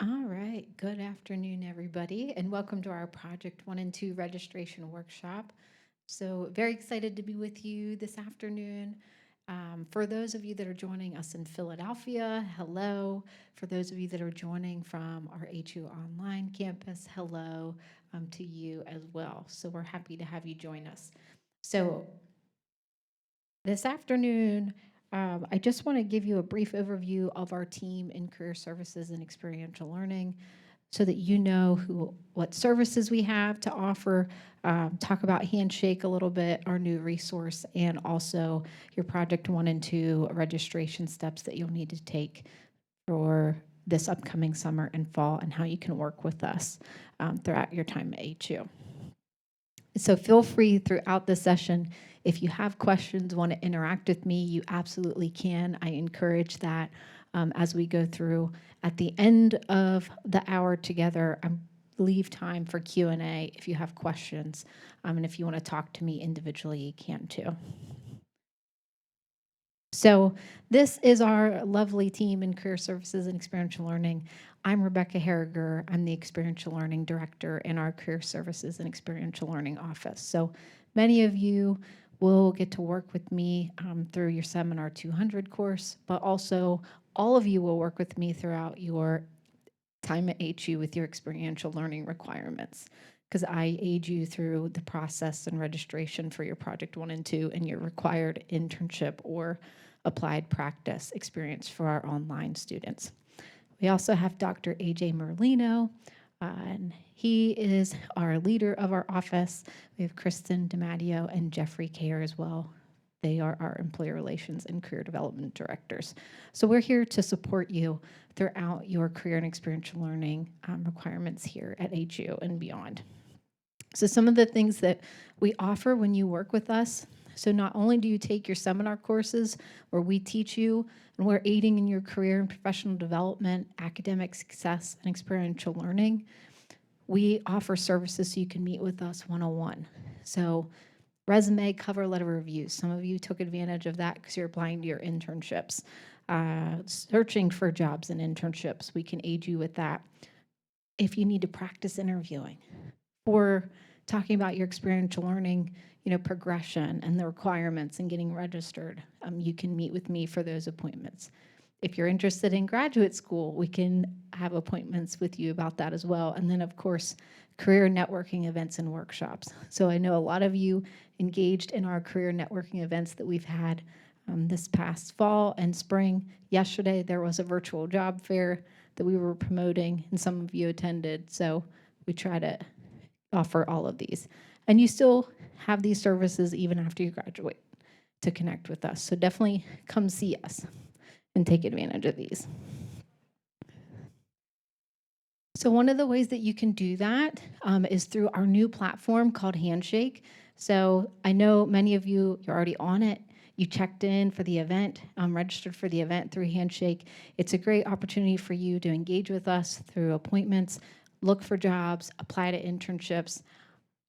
All right, good afternoon, everybody, and welcome to our Project 1 and 2 registration workshop. So very excited to be with you this afternoon. For those of you that are joining us in Philadelphia, hello. For those of you that are joining from our HU Online campus, hello to you as well. So we're happy to have you join us. So this afternoon, I just want to give you a brief overview of our team in Career Services and Experiential Learning so that you know what services we have to offer, talk about Handshake a little bit, our new resource, and also your Project 1 and 2 registration steps that you'll need to take for this upcoming summer and fall and how you can work with us throughout your time at HU. So feel free throughout the session, if you have questions, want to interact with me, you absolutely can. I encourage that as we go through. At the end of the hour together, leave time for Q&A if you have questions. And if you want to talk to me individually, you can too. So this is our lovely team in Career Services and Experiential Learning. I'm Rebecca Harriger. I'm the Experiential Learning Director in our Career Services and Experiential Learning office. So many of you will get to work with me through your Seminar 200 course, but also all of you will work with me throughout your time at HU with your experiential learning requirements, because I aid you through the process and registration for your Project 1 and 2 and your required internship or applied practice experience for our online students. We also have Dr. AJ Merlino, and he is our leader of our office. We have Kristen DiMatteo and Jeffrey Kerr as well. They are our employee relations and career development directors. So we're here to support you throughout your career and experiential learning requirements here at HU and beyond. So some of the things that we offer when you work with us, so not only do you take your seminar courses where we teach you and we're aiding in your career and professional development, academic success, and experiential learning, we offer services so you can meet with us one-on-one. So resume, cover letter reviews. Some of you took advantage of that because you're applying to your internships. Searching for jobs and internships, we can aid you with that. If you need to practice interviewing or talking about your experiential learning, progression and the requirements and getting registered, you can meet with me for those appointments. If you're interested in graduate school, we can have appointments with you about that as well. And then, of course, career networking events and workshops. So I know a lot of you engaged in our career networking events that we've had this past fall and spring. Yesterday, there was a virtual job fair that we were promoting, and some of you attended. So we try to offer all of these. And you still have these services even after you graduate to connect with us. So definitely come see us and take advantage of these. So one of the ways that you can do that is through our new platform called Handshake. So I know many of you, you're already on it. You checked in for the event, registered for the event through Handshake. It's a great opportunity for you to engage with us through appointments, look for jobs, apply to internships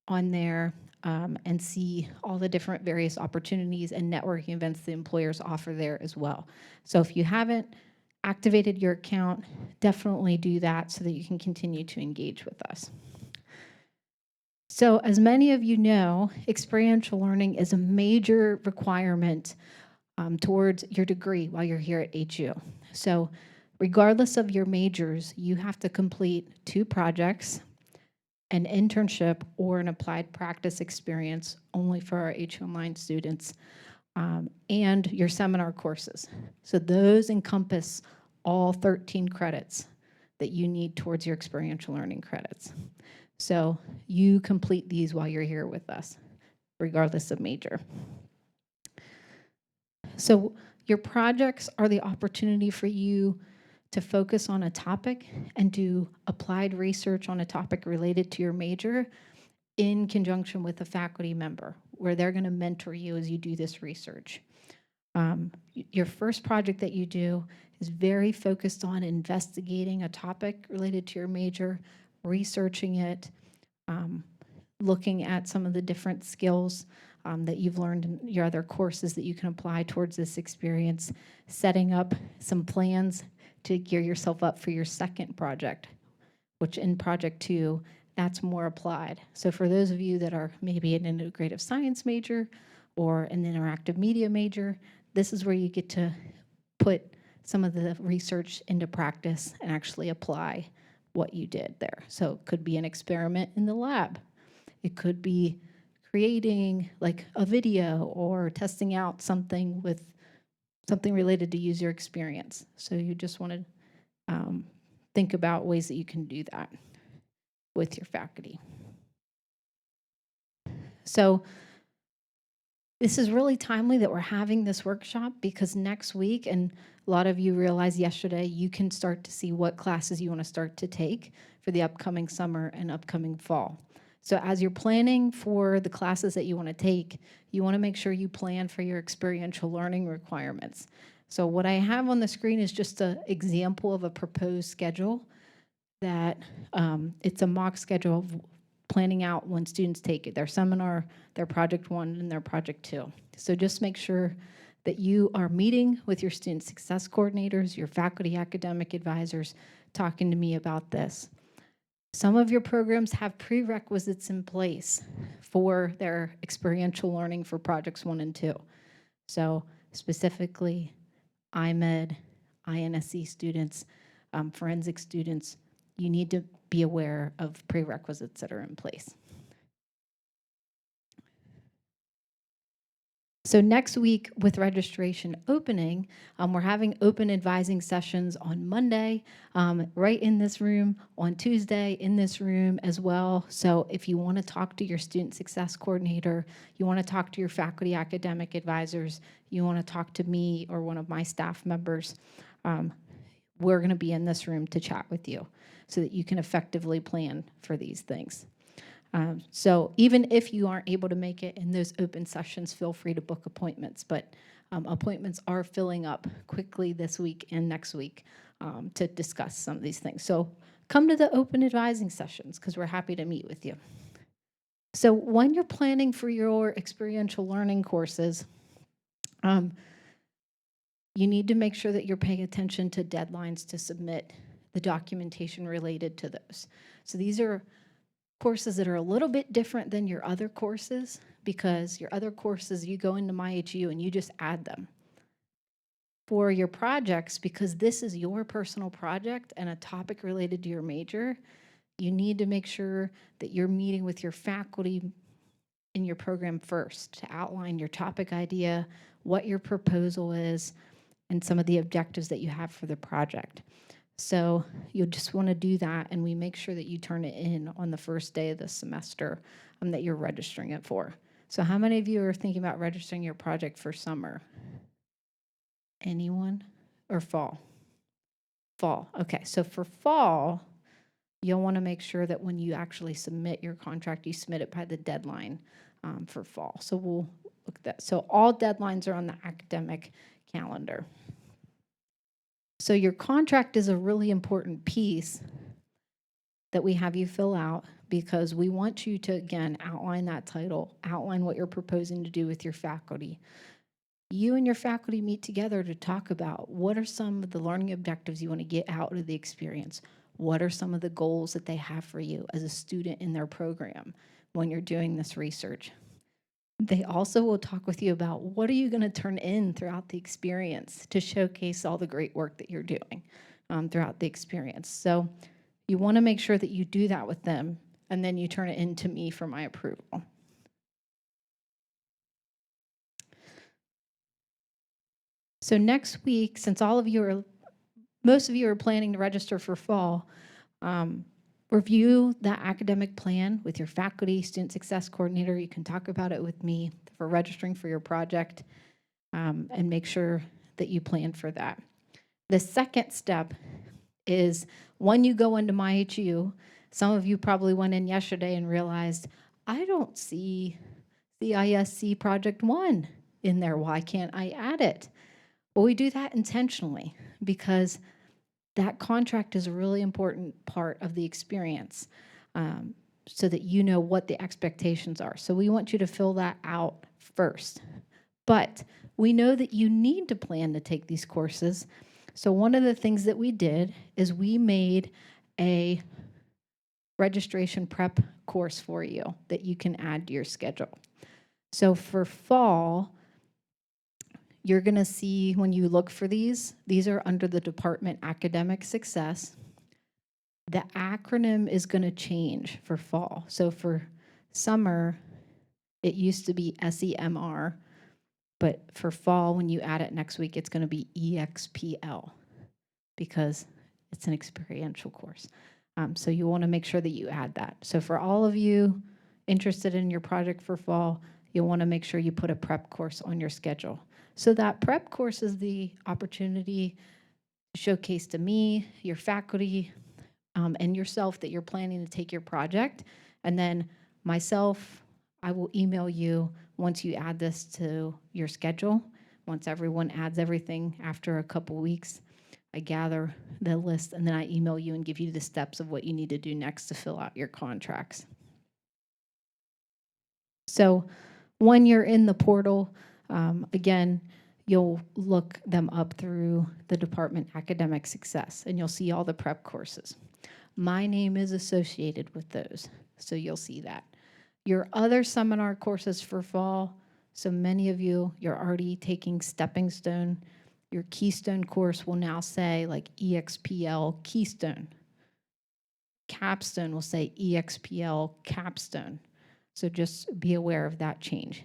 on there, and see all the different various opportunities and networking events the employers offer there as well. So if you haven't activated your account, definitely do that so that you can continue to engage with us. So as many of you know, experiential learning is a major requirement towards your degree while you're here at HU. So regardless of your majors, you have to complete 2 projects, an internship, or an applied practice experience only for our HU Online students, and your seminar courses. So those encompass all 13 credits that you need towards your experiential learning credits. So you complete these while you're here with us, regardless of major. So your projects are the opportunity for you to focus on a topic and do applied research on a topic related to your major in conjunction with a faculty member, where they're going to mentor you as you do this research. Your first project that you do is very focused on investigating a topic related to your major, researching it, looking at some of the different skills that you've learned in your other courses that you can apply towards this experience, setting up some plans to gear yourself up for your second project, which in project 2, that's more applied. So for those of you that are maybe an integrative science major or an interactive media major, this is where you get to put some of the research into practice and actually apply what you did there. So it could be an experiment in the lab. It could be creating like a video or testing out something with something related to user experience. So you just want to think about ways that you can do that with your faculty. So this is really timely that we're having this workshop because next week, and a lot of you realized yesterday, you can start to see what classes you want to start to take for the upcoming summer and upcoming fall. So as you're planning for the classes that you want to take, you want to make sure you plan for your experiential learning requirements. So what I have on the screen is just an example of a proposed schedule that it's a mock schedule of planning out when students take it, their seminar, their project 1, and their project 2. So just make sure that you are meeting with your student success coordinators, your faculty academic advisors, talking to me about this. Some of your programs have prerequisites in place for their experiential learning for projects 1 and 2. So specifically, IMED, INSE students, forensic students, you need to be aware of prerequisites that are in place. So next week with registration opening, we're having open advising sessions on Monday, right in this room, on Tuesday in this room as well. So if you want to talk to your student success coordinator, you want to talk to your faculty academic advisors, you want to talk to me or one of my staff members, we're going to be in this room to chat with you so that you can effectively plan for these things. So even if you aren't able to make it in those open sessions, feel free to book appointments. But appointments are filling up quickly this week and next week to discuss some of these things. So come to the open advising sessions because we're happy to meet with you. So when you're planning for your experiential learning courses, you need to make sure that you're paying attention to deadlines to submit the documentation related to those. So these are courses that are a little bit different than your other courses because your other courses, you go into MyHU and you just add them. For your projects, because this is your personal project and a topic related to your major, you need to make sure that you're meeting with your faculty in your program first to outline your topic idea, what your proposal is, and some of the objectives that you have for the project. So you'll just want to do that, and we make sure that you turn it in on the first day of the semester that you're registering it for. So how many of you are thinking about registering your project for summer? Anyone? Or fall? Fall. Okay, so for fall, you'll want to make sure that when you actually submit your contract, you submit it by the deadline for fall. So we'll look at that. So all deadlines are on the academic calendar. So your contract is a really important piece that we have you fill out because we want you to, again, outline that title, outline what you're proposing to do with your faculty. You and your faculty meet together to talk about what are some of the learning objectives you want to get out of the experience. What are some of the goals that they have for you as a student in their program when you're doing this research? They also will talk with you about what are you going to turn in throughout the experience to showcase all the great work that you're doing throughout the experience. So you want to make sure that you do that with them, and then you turn it in to me for my approval. So next week, since most of you are planning to register for fall, review that academic plan with your faculty, student success coordinator. You can talk about it with me for registering for your project and make sure that you plan for that. The second step is when you go into MyHU, some of you probably went in yesterday and realized, I don't see the ISC Project 1 in there. Why can't I add it? Well, we do that intentionally because that contract is a really important part of the experience so that you know what the expectations are. So we want you to fill that out first. But we know that you need to plan to take these courses So one of the things that we did is we made a registration prep course for you that you can add to your schedule. So for fall, you're going to see when you look for these are under the department Academic Success. The acronym is going to change for fall. So for summer, it used to be SEMR, but for fall, when you add it next week, it's going to be EXPL because it's an experiential course. So you want to make sure that you add that. So for all of you interested in your project for fall, you'll want to make sure you put a prep course on your schedule. So that prep course is the opportunity to showcase to me, your faculty, and yourself that you're planning to take your project. And then myself, I will email you once you add this to your schedule. Once everyone adds everything after a couple weeks, I gather the list and then I email you and give you the steps of what you need to do next to fill out your contracts. So when you're in the portal, again, you'll look them up through the department Academic Success and you'll see all the prep courses. My name is associated with those, so you'll see that. Your other seminar courses for fall, so many of you, you're already taking Stepping Stone. Your Keystone course will now say like EXPL Keystone. Capstone will say EXPL Capstone. So just be aware of that change.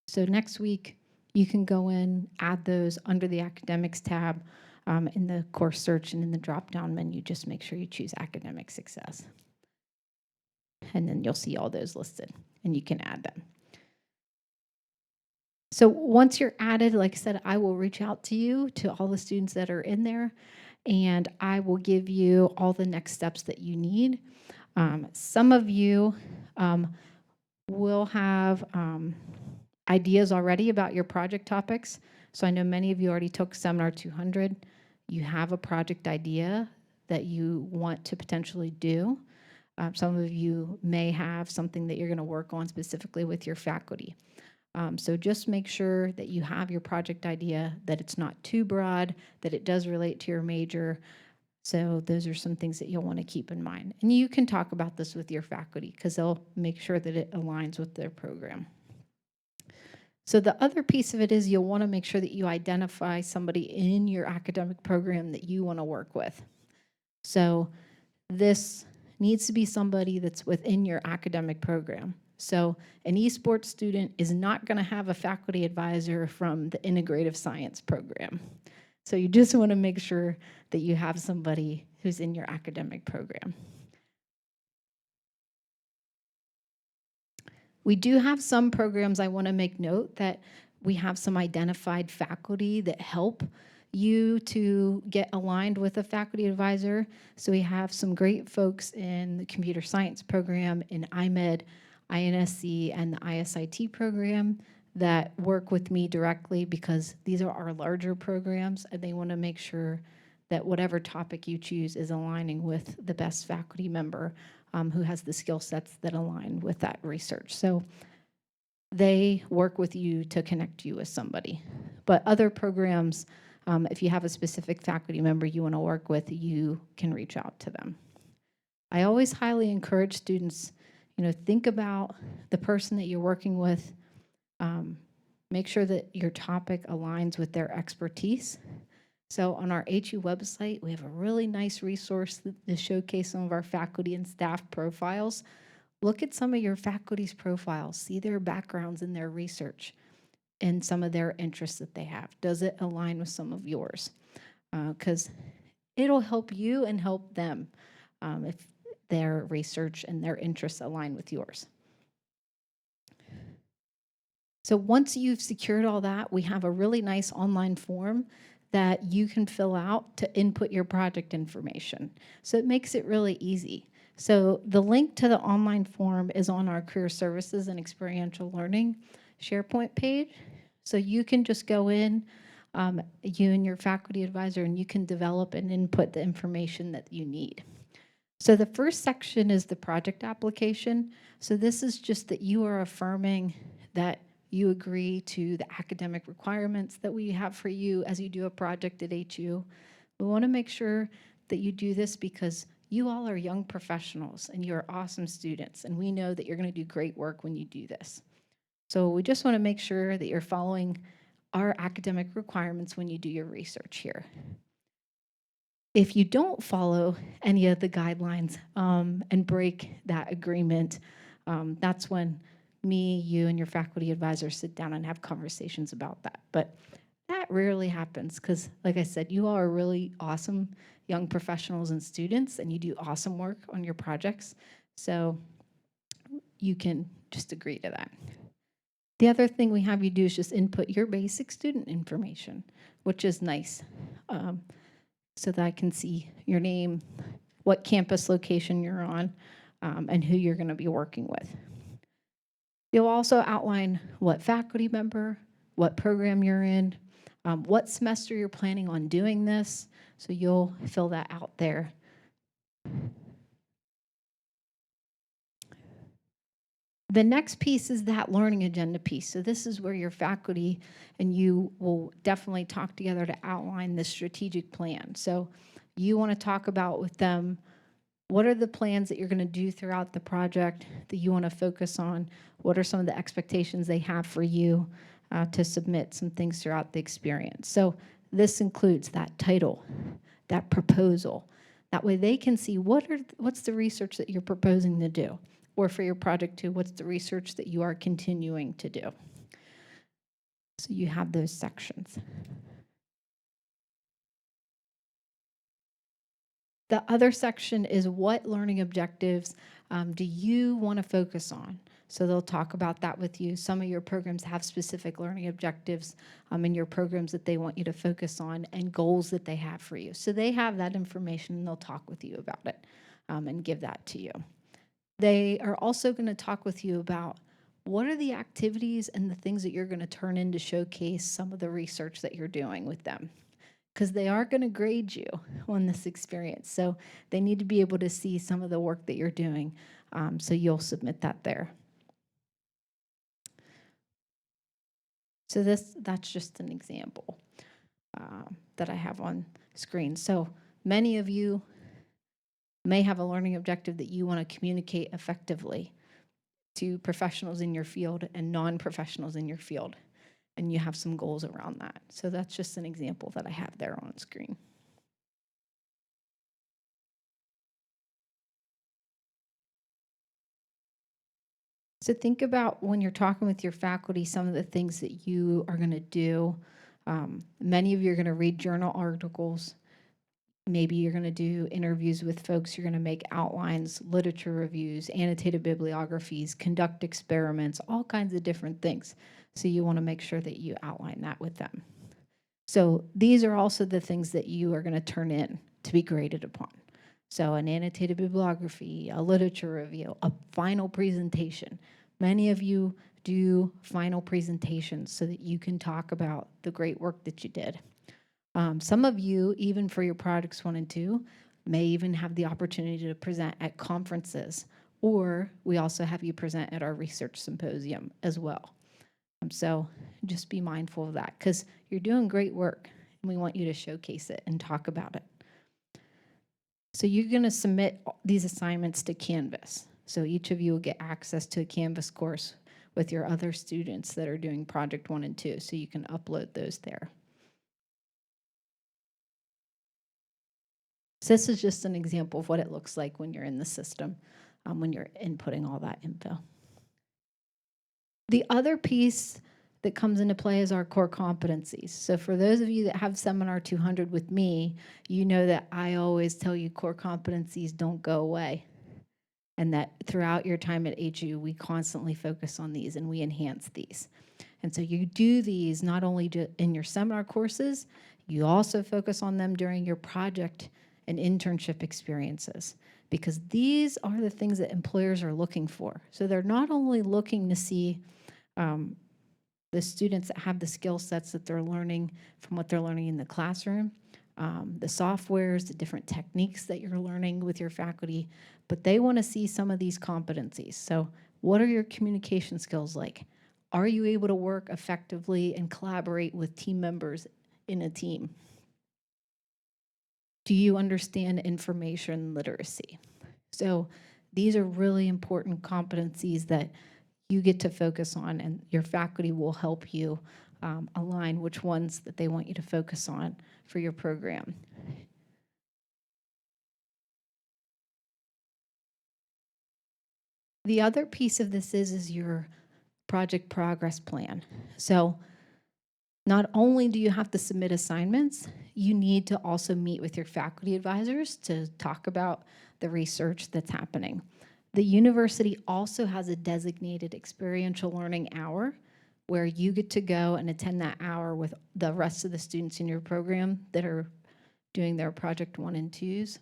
So next week, you can go in, add those under the Academics tab in the course search and in the drop-down menu, just make sure you choose Academic Success. And then you'll see all those listed and you can add them. So once you're added, like I said, I will reach out to you, to all the students that are in there, and I will give you all the next steps that you need. Some of you will have ideas already about your project topics. So I know many of you already took Seminar 200. You have a project idea that you want to potentially do. Some of you may have something that you're going to work on specifically with your faculty. So just make sure that you have your project idea, that it's not too broad, that it does relate to your major. So those are some things that you'll want to keep in mind. And you can talk about this with your faculty because they'll make sure that it aligns with their program. So the other piece of it is you'll want to make sure that you identify somebody in your academic program that you want to work with. So this needs to be somebody that's within your academic program. So an esports student is not going to have a faculty advisor from the integrative science program. So you just want to make sure that you have somebody who's in your academic program. We do have some programs, I want to make note that we have some identified faculty that help you to get aligned with a faculty advisor. So we have some great folks in the computer science program, in IMED, INSC, and the ISIT program that work with me directly because these are our larger programs and they want to make sure that whatever topic you choose is aligning with the best faculty member who has the skill sets that align with that research. So they work with you to connect you with somebody. But other programs, if you have a specific faculty member you want to work with, you can reach out to them. I always highly encourage students, think about the person that you're working with. Make sure that your topic aligns with their expertise. So on our HU website, we have a really nice resource to showcase some of our faculty and staff profiles. Look at some of your faculty's profiles, see their backgrounds in their research and some of their interests that they have. Does it align with some of yours? Because it'll help you and help them if their research and their interests align with yours. So once you've secured all that, we have a really nice online form that you can fill out to input your project information. So it makes it really easy. So the link to the online form is on our Career Services and Experiential Learning SharePoint page. So you can just go in, you and your faculty advisor, and you can develop and input the information that you need. So the first section is the project application. So this is just that you are affirming that you agree to the academic requirements that we have for you as you do a project at HU. We want to make sure that you do this because you all are young professionals and you're awesome students, and we know that you're going to do great work when you do this. So we just want to make sure that you're following our academic requirements when you do your research here. If you don't follow any of the guidelines and break that agreement, that's when me, you, and your faculty advisors sit down and have conversations about that. But that rarely happens because, like I said, you all are really awesome young professionals and students, and you do awesome work on your projects. So you can just agree to that. The other thing we have you do is just input your basic student information, which is nice, so that I can see your name, what campus location you're on, and who you're going to be working with. You'll also outline what faculty member, what program you're in, what semester you're planning on doing this, so you'll fill that out there. The next piece is that learning agenda piece. So this is where your faculty and you will definitely talk together to outline the strategic plan. So you want to talk about with them, what are the plans that you're going to do throughout the project that you want to focus on? What are some of the expectations they have for you to submit some things throughout the experience? So this includes that title, that proposal. That way they can see what's the research that you're proposing to do. Or for your project too, what's the research that you are continuing to do? So you have those sections. The other section is what learning objectives do you want to focus on? So they'll talk about that with you. Some of your programs have specific learning objectives in your programs that they want you to focus on and goals that they have for you. So they have that information and they'll talk with you about it and give that to you. They are also going to talk with you about what are the activities and the things that you're going to turn in to showcase some of the research that you're doing with them. Because they are going to grade you on this experience. So they need to be able to see some of the work that you're doing. So you'll submit that there. So that's just an example that I have on screen. So many of you may have a learning objective that you want to communicate effectively to professionals in your field and non-professionals in your field. And you have some goals around that. So that's just an example that I have there on screen. So think about when you're talking with your faculty, some of the things that you are going to do. Many of you are going to read journal articles. Maybe you're going to do interviews with folks. You're going to make outlines, literature reviews, annotated bibliographies, conduct experiments, all kinds of different things. So you want to make sure that you outline that with them. So these are also the things that you are going to turn in to be graded upon. So an annotated bibliography, a literature review, a final presentation. Many of you do final presentations so that you can talk about the great work that you did. Some of you, even for your projects 1 and 2, may even have the opportunity to present at conferences, or we also have you present at our research symposium as well. So just be mindful of that because you're doing great work and we want you to showcase it and talk about it. So you're going to submit these assignments to Canvas. So each of you will get access to a Canvas course with your other students that are doing project 1 and 2, so you can upload those there. So this is just an example of what it looks like when you're in the system, when you're inputting all that info. The other piece that comes into play is our core competencies. So for those of you that have Seminar 200 with me, you know that I always tell you core competencies don't go away. And that throughout your time at HU, we constantly focus on these and we enhance these. And so you do these not only in your seminar courses, you also focus on them during your project and internship experiences, because these are the things that employers are looking for. So they're not only looking to see the students that have the skill sets that they're learning from what they're learning in the classroom, the softwares, the different techniques that you're learning with your faculty, but they want to see some of these competencies. So what are your communication skills like? Are you able to work effectively and collaborate with team members in a team? Do you understand information literacy? So these are really important competencies that you get to focus on, and your faculty will help you align which ones that they want you to focus on for your program. The other piece of this is your project progress plan. So not only do you have to submit assignments, you need to also meet with your faculty advisors to talk about the research that's happening. The university also has a designated experiential learning hour where you get to go and attend that hour with the rest of the students in your program that are doing their project 1 and 2s,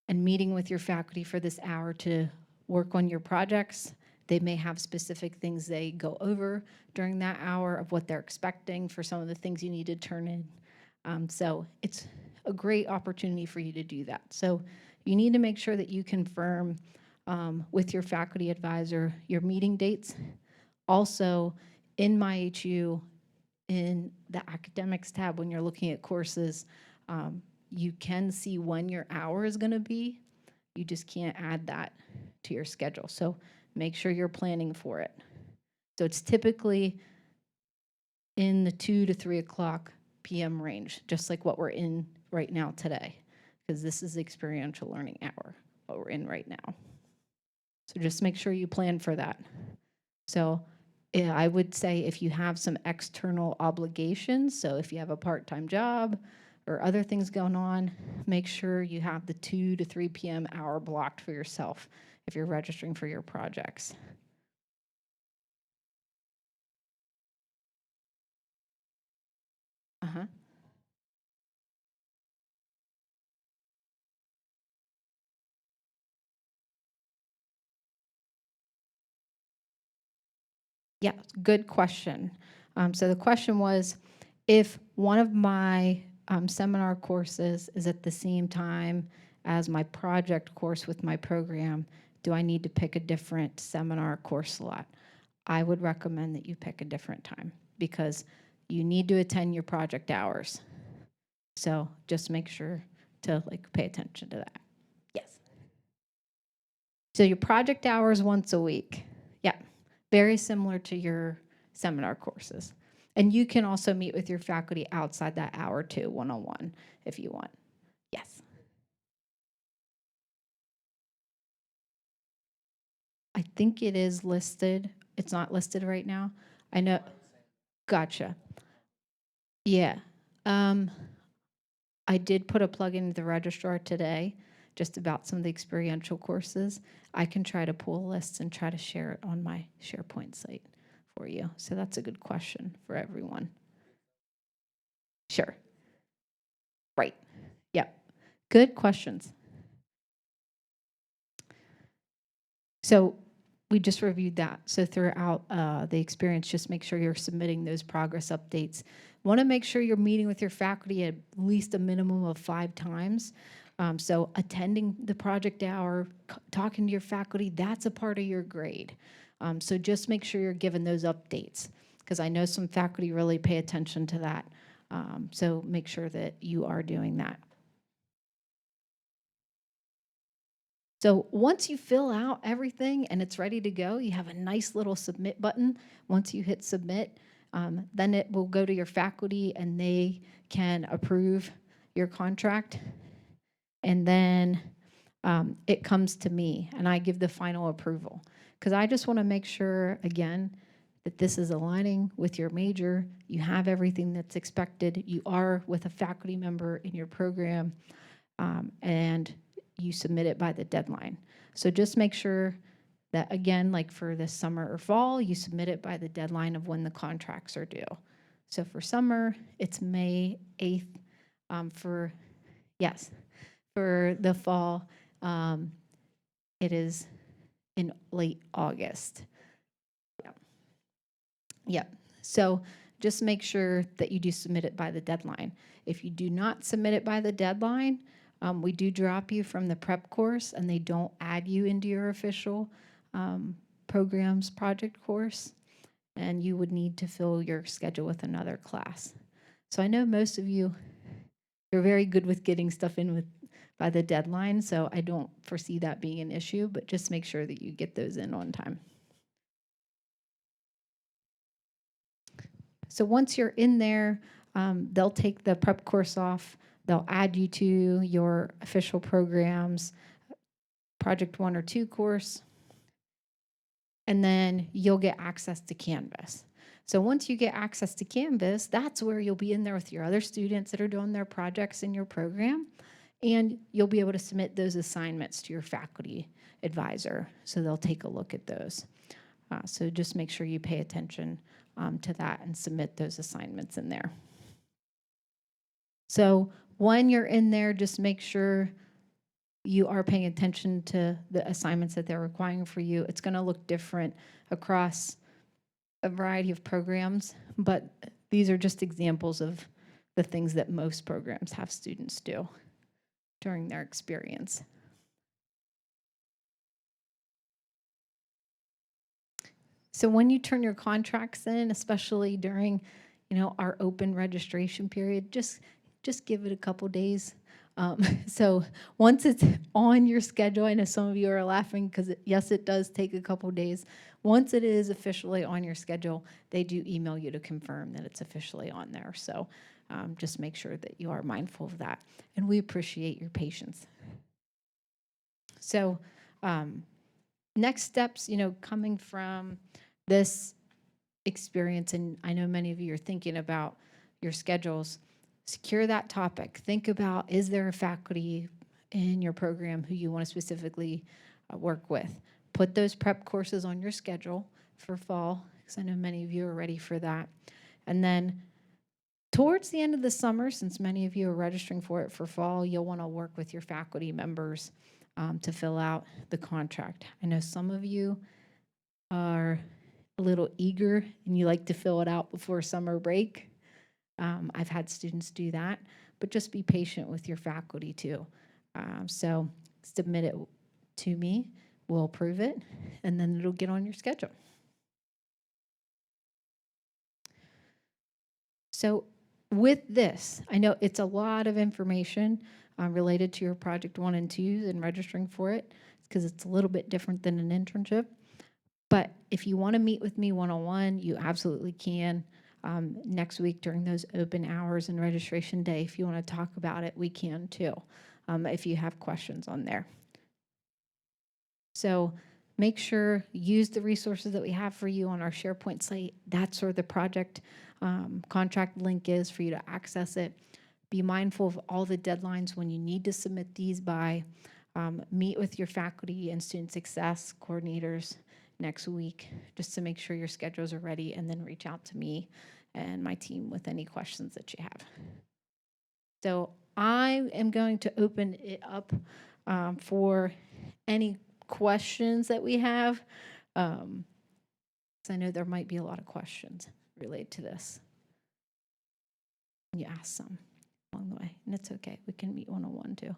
and meeting with your faculty for this hour to work on your projects. They may have specific things they go over during that hour of what they're expecting for some of the things you need to turn in. So it's a great opportunity for you to do that. So you need to make sure that you confirm with your faculty advisor your meeting dates. Also, in MyHU, in the academics tab, when you're looking at courses, you can see when your hour is going to be. You just can't add that to your schedule. So make sure you're planning for it. So it's typically in the 2 to 3 o'clock p.m. range, just like what we're in right now today, because this is the experiential learning hour, what we're in right now. So just make sure you plan for that. So yeah, I would say if you have some external obligations, so if you have a part-time job or other things going on, make sure you have the 2 to 3 p.m. hour blocked for yourself if you're registering for your projects. Uh-huh. Yeah, good question. So the question was, if one of my seminar courses is at the same time as my project course with my program, do I need to pick a different seminar course slot? I would recommend that you pick a different time because you need to attend your project hours. So just make sure to pay attention to that. Yes. So your project hours once a week. Yeah. Very similar to your seminar courses. And you can also meet with your faculty outside that hour too, one-on-one, if you want. Yes. I think it is listed. It's not listed right now. I know. Gotcha. Yeah. I did put a plug into the registrar today just about some of the experiential courses. I can try to pull lists and try to share it on my SharePoint site for you. So that's a good question for everyone. Sure. Right. Yep. Good questions. So we just reviewed that. So throughout the experience, just make sure you're submitting those progress updates. Want to make sure you're meeting with your faculty at least a minimum of 5 times. So attending the project hour, talking to your faculty, that's a part of your grade. So just make sure you're given those updates because I know some faculty really pay attention to that. So make sure that you are doing that. So once you fill out everything and it's ready to go, you have a nice little submit button. Once you hit submit, then it will go to your faculty and they can approve your contract. And then it comes to me and I give the final approval. Because I just want to make sure, again, that this is aligning with your major. You have everything that's expected. You are with a faculty member in your program. And you submit it by the deadline. So just make sure that, again, like for this summer or fall, you submit it by the deadline of when the contracts are due. So for summer, it's May 8th. For the fall, it is in late August. Yep. So just make sure that you do submit it by the deadline. If you do not submit it by the deadline, we do drop you from the prep course and they don't add you into your official programs project course. and you would need to fill your schedule with another class. So I know most of you, you're very good with getting stuff in by the deadline, so I don't foresee that being an issue, but just make sure that you get those in on time. So once you're in there, they'll take the prep course off. They'll add you to your official programs, Project 1 or 2 course, and then you'll get access to Canvas. So once you get access to Canvas, that's where you'll be in there with your other students that are doing their projects in your program, and you'll be able to submit those assignments to your faculty advisor. So they'll take a look at those. So just make sure you pay attention to that and submit those assignments in there. So when you're in there, just make sure you are paying attention to the assignments that they're requiring for you. It's going to look different across a variety of programs, but these are just examples of the things that most programs have students do during their experience. So when you turn your contracts in, especially during, our open registration period, just give it a couple days. So once it's on your schedule, I know some of you are laughing because yes, it does take a couple days. Once it is officially on your schedule, they do email you to confirm that it's officially on there. So just make sure that you are mindful of that. And we appreciate your patience. So next steps, coming from this experience, and I know many of you are thinking about your schedules, secure that topic. Think about, is there a faculty in your program who you want to specifically work with? Put those prep courses on your schedule for fall, because I know many of you are ready for that. And then towards the end of the summer, since many of you are registering for it for fall, you'll want to work with your faculty members to fill out the contract. I know some of you are a little eager and you like to fill it out before summer break. I've had students do that, but just be patient with your faculty too. So submit it to me, we'll approve it, and then it'll get on your schedule. So with this, I know it's a lot of information related to your Project 1 and 2 and registering for it, because it's a little bit different than an internship. But if you want to meet with me one-on-one, you absolutely can. Next week during those open hours and registration day, if you want to talk about it, we can too, if you have questions on there. So make sure, use the resources that we have for you on our SharePoint site. That's where the project contract link is for you to access it. Be mindful of all the deadlines when you need to submit these by. Meet with your faculty and student success coordinators next week just to make sure your schedules are ready, and then reach out to me and my team with any questions that you have. So I am going to open it up for any questions that we have. So I know there might be a lot of questions related to this. You ask some along the way, and it's okay. We can meet one-on-one too.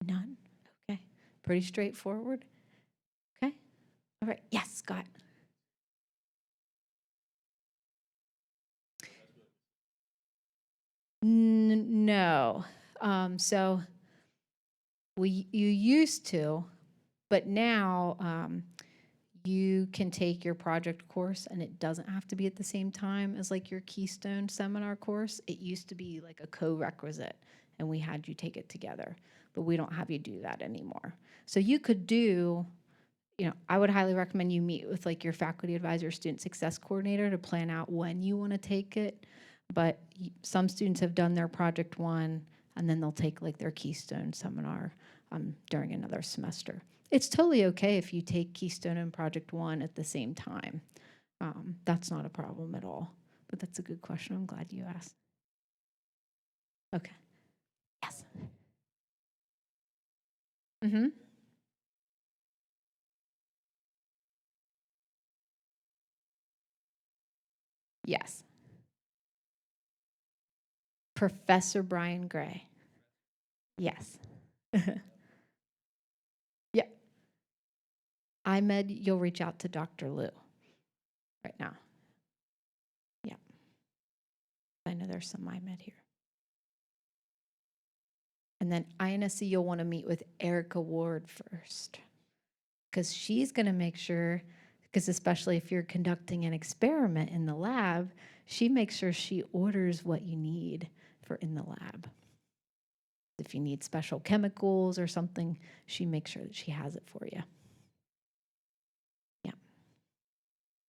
None? Okay. Pretty straightforward. Okay. All right. Yes, Scott. No. So you used to, but now you can take your project course, and it doesn't have to be at the same time as like your Keystone seminar course. It used to be like a co-requisite, and we had you take it together, but we don't have you do that anymore. So you could do, I would highly recommend you meet with like your faculty advisor, student success coordinator to plan out when you want to take it. But some students have done their Project 1, and then they'll take like their Keystone seminar during another semester. It's totally okay if you take Keystone and Project 1 at the same time. That's not a problem at all. But that's a good question. I'm glad you asked. Okay. Yes. Mm-hmm. Yes. Professor Brian Gray. Yes. IMED, you'll reach out to Dr. Liu right now. Yeah. I know there's some IMED here. And then INSC, you'll want to meet with Erica Ward first, because she's going to make sure, because especially if you're conducting an experiment in the lab, she makes sure she orders what you need for in the lab. If you need special chemicals or something, she makes sure that she has it for you. Yeah.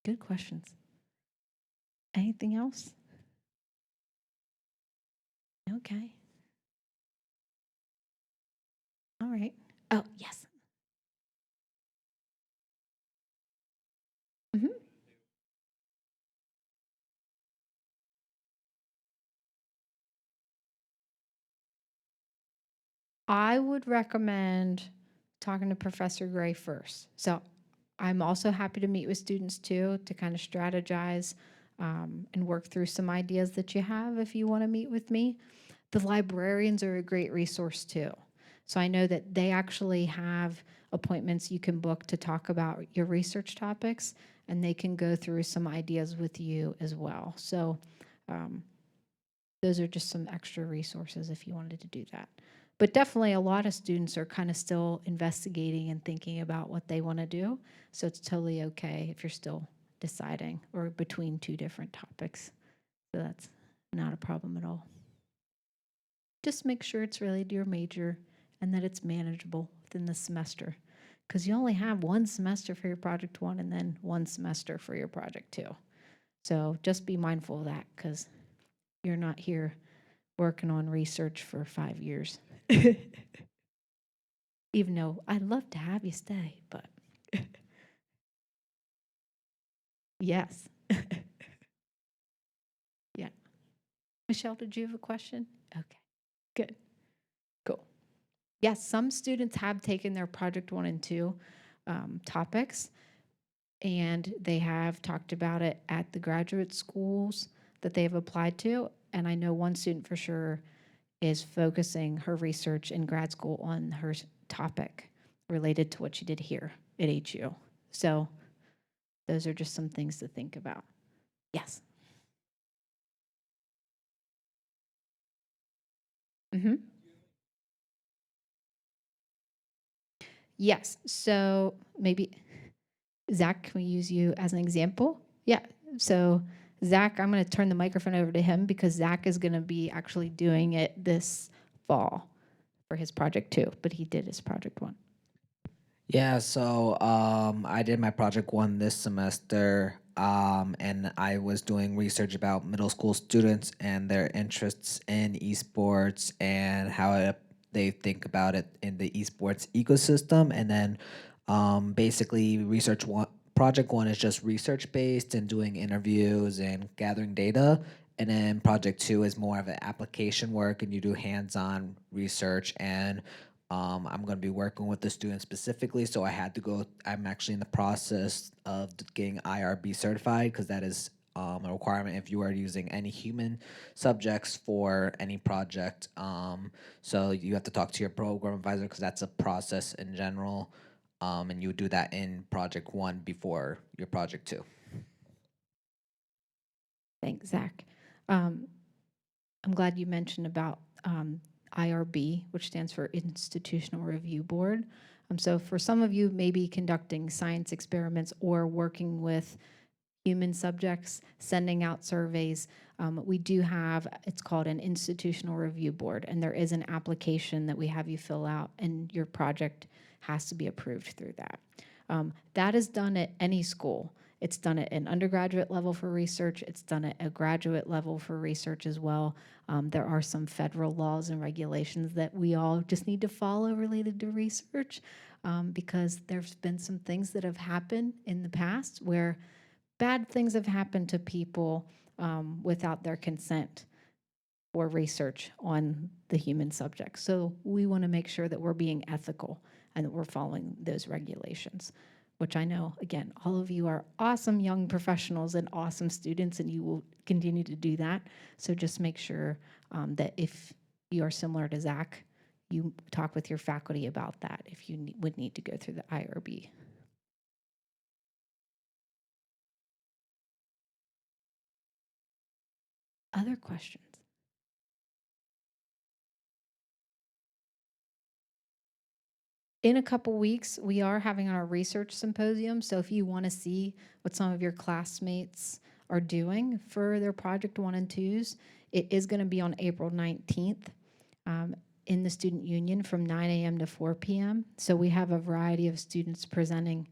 Good questions. Anything else? Okay. All right. Oh, yes. Mhm. I would recommend talking to Professor Gray first. So I'm also happy to meet with students too to kind of strategize and work through some ideas that you have if you want to meet with me. The librarians are a great resource too. So I know that they actually have appointments you can book to talk about your research topics, and they can go through some ideas with you as well. So those are just some extra resources if you wanted to do that. But definitely a lot of students are kind of still investigating and thinking about what they want to do. So it's totally okay if you're still deciding or between two different topics. So that's not a problem at all. Just make sure it's related to your major and that it's manageable within the semester, because you only have one semester for your project one and then one semester for your project two. So just be mindful of that, because you're not here working on research for 5 years. Even though I'd love to have you stay, but yes. Yeah. Michelle, did you have a question? Okay, good. Cool. Yes, some students have taken their project one and two topics, and they have talked about it at the graduate schools that they have applied to. And I know one student for sure is focusing her research in grad school on her topic related to what she did here at HU. So those are just some things to think about. Yes. Mm-hmm. Yes. So maybe, Zach, can we use you as an example? Yeah. So, Zach, I'm going to turn the microphone over to him because Zach is going to be actually doing it this fall for his project two, but he did his project one. Yeah, so I did my project one this semester, and I was doing research about middle school students and their interests in esports and how they think about it in the esports ecosystem. And then basically, project one is just research based and doing interviews and gathering data. And then project two is more of an application work, and you do hands on research and I'm going to be working with the students specifically, so I had to go. I'm actually in the process of getting IRB certified because that is a requirement if you are using any human subjects for any project. So you have to talk to your program advisor because that's a process in general, and you would do that in project one before your project two. Thanks, Zach. Um, I'm glad you mentioned about IRB, which stands for Institutional Review Board. So for some of you, maybe conducting science experiments or working with human subjects, sending out surveys, we do have, it's called an Institutional Review Board, and there is an application that we have you fill out, and your project has to be approved through that. That is done at any school. It's done at an undergraduate level for research. It's done at a graduate level for research as well. There are some federal laws and regulations that we all just need to follow related to research, because there's been some things that have happened in the past where bad things have happened to people without their consent for research on the human subject. So we want to make sure that we're being ethical and that we're following those regulations, which I know, again, all of you are awesome young professionals and awesome students, and you will continue to do that. So just make sure that if you are similar to Zach, you talk with your faculty about that if you would need to go through the IRB. Other questions? In a couple weeks, we are having our research symposium. So if you want to see what some of your classmates are doing for their project one and twos, it is going to be on April 19th in the Student Union from 9 a.m. to 4 p.m. So we have a variety of students presenting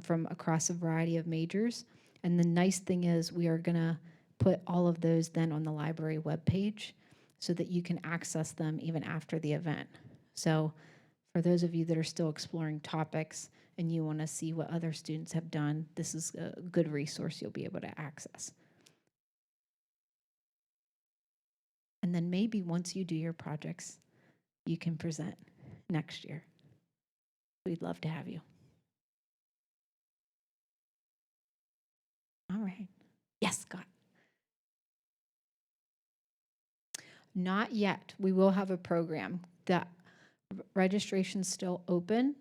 from across a variety of majors. And the nice thing is we are going to put all of those then on the library webpage so that you can access them even after the event. So for those of you that are still exploring topics and you want to see what other students have done, this is a good resource you'll be able to access. And then maybe once you do your projects, you can present next year. We'd love to have you. All right. Yes, Scott. Not yet. We will have a program. The registration's still open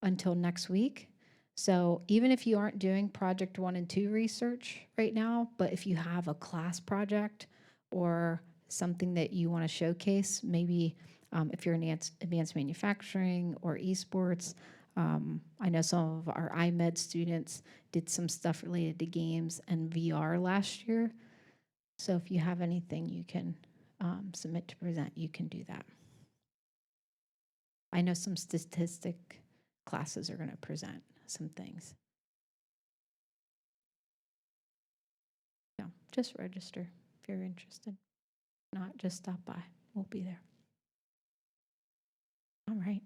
until next week. So even if you aren't doing project 1 and 2 research right now, but if you have a class project or something that you want to showcase, maybe if you're in advanced manufacturing or esports, I know some of our iMed students did some stuff related to games and VR last year. So if you have anything you can submit to present, you can do that. I know some statistic classes are going to present some things. Yeah, just register if you're interested. Not just stop by. We'll be there. All right.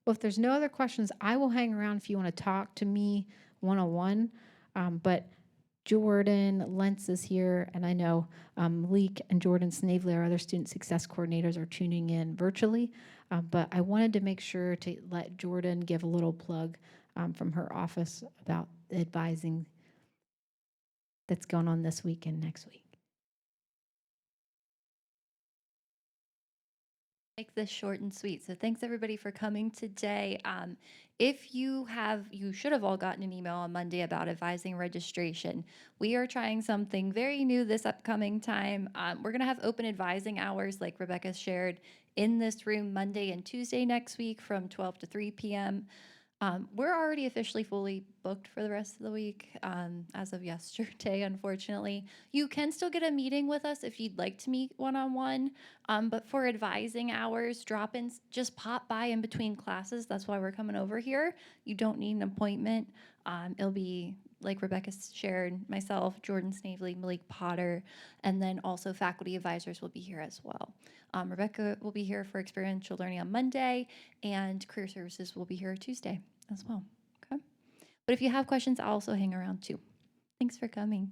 Well, if there's no other questions, I will hang around if you want to talk to me one-on-one. But Jordan Lentz is here, and I know Malik and Jordan Snavely, our other student success coordinators, are tuning in virtually. But I wanted to make sure to let Jordan give a little plug from her office about the advising that's going on this week and next week. Make this short and sweet. So thanks everybody for coming today. If you should have all gotten an email on Monday about advising registration. We are trying something very new this upcoming time. We're going to have open advising hours, like Rebecca shared, in this room Monday and Tuesday next week from 12 to 3 p.m. We're already officially fully booked for the rest of the week as of yesterday, unfortunately. You can still get a meeting with us if you'd like to meet one-on-one, but for advising hours, drop-ins, just pop by in between classes. That's why we're coming over here. You don't need an appointment. It'll be, like Rebecca shared, myself, Jordan Snavely, Malik Potter, and then also faculty advisors will be here as well. Rebecca will be here for experiential learning on Monday, and career services will be here Tuesday as well. Okay. But if you have questions, I'll also hang around too. Thanks for coming.